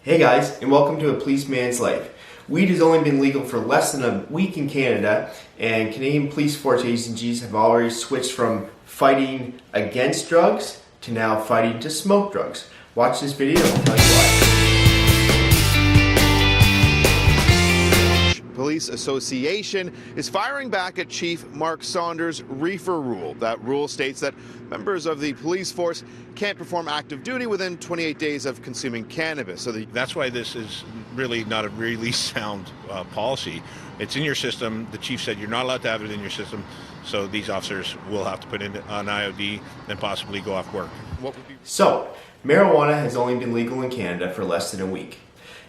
Hey guys, and welcome to A Policeman's Life. Weed has only been legal for less than a week in Canada, and Canadian police force agencies have already switched from fighting against drugs to now fighting to smoke drugs. Watch this video and I'll tell you why. Police Association is firing back at Chief Mark Saunders' reefer rule. That rule states that members of the police force can't perform active duty within 28 days of consuming cannabis. That's why this is really not a really sound policy. It's in your system. The chief said you're not allowed to have it in your system, so these officers will have to put in an IOD and possibly go off work. So, marijuana has only been legal in Canada for less than a week.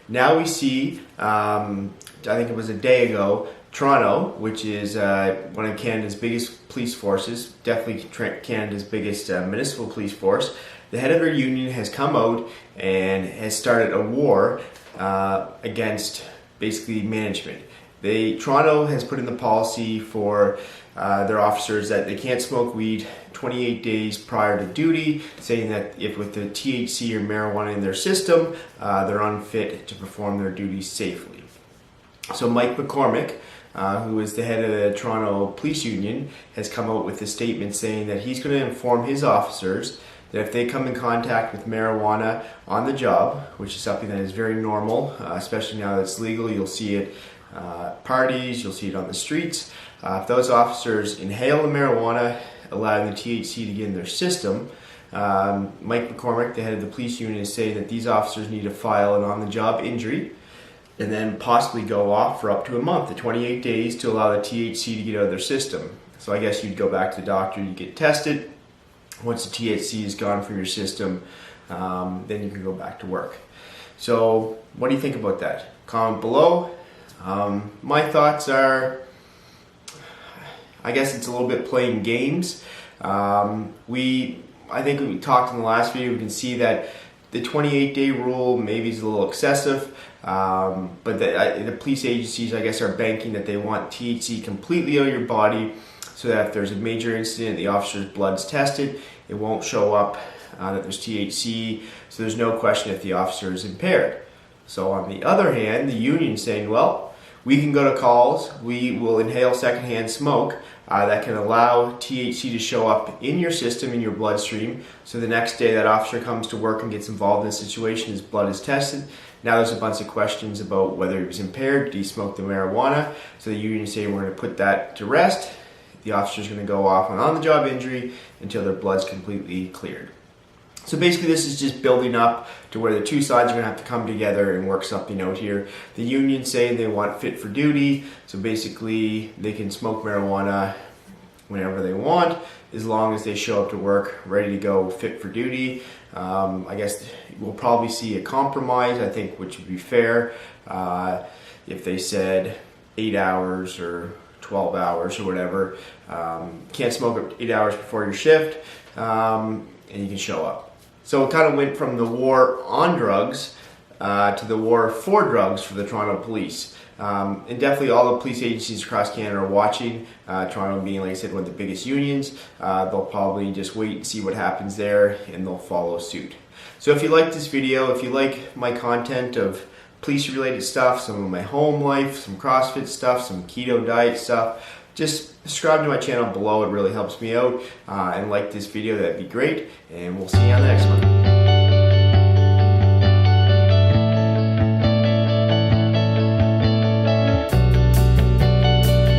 Now we see, I think it was a day ago, Toronto, which is one of Canada's biggest police forces, definitely Canada's biggest municipal police force. The head of their union has come out and has started a war against basically management. Toronto has put in the policy for their officers that they can't smoke weed 28 days prior to duty, saying that if with the THC or marijuana in their system, they're unfit to perform their duties safely. So Mike McCormick, who is the head of the Toronto Police Union, has come out with a statement saying that he's going to inform his officers that if they come in contact with marijuana on the job, which is something that is very normal, especially now that it's legal, you'll see it parties, you'll see it on the streets. If those officers inhale the marijuana, allowing the THC to get in their system, Mike McCormick, the head of the police union, is saying that these officers need to file an on-the-job injury and then possibly go off for up to a month, the 28 days, to allow the THC to get out of their system. So I guess you'd go back to the doctor, you get tested. Once the THC is gone from your system, then you can go back to work. So what do you think about that? Comment below. My thoughts are, I guess it's a little bit playing games. I think we talked in the last video, we can see that the 28-day rule maybe is a little excessive, but the police agencies, I guess, are banking that they want THC completely out of your body so that if there's a major incident, the officer's blood's tested, it won't show up that there's THC, so there's no question if the officer is impaired. So on the other hand, the union's saying, well, we can go to calls, we will inhale secondhand smoke that can allow THC to show up in your system, in your bloodstream, so the next day that officer comes to work and gets involved in a situation, his blood is tested. Now there's a bunch of questions about whether he was impaired, did he smoke the marijuana, so the union is saying we're going to put that to rest. The officer's going to go off on the-job injury until their blood's completely cleared. So basically this is just building up to where the two sides are going to have to come together and work something out here. The union saying they want fit for duty, so basically they can smoke marijuana whenever they want, as long as they show up to work ready to go, fit for duty. I guess we'll probably see a compromise, I think, which would be fair. If they said 8 hours or 12 hours or whatever, can't smoke 8 hours before your shift, and you can show up. So it kind of went from the war on drugs to the war for drugs for the Toronto police. And definitely all the police agencies across Canada are watching, Toronto being, like I said, one of the biggest unions. They'll probably just wait and see what happens there, and they'll follow suit. So if you like this video, if you like my content of police related stuff, some of my home life, some CrossFit stuff, some keto diet stuff, just subscribe to my channel below. It really helps me out. And like this video, that'd be great. And we'll see you on the next one.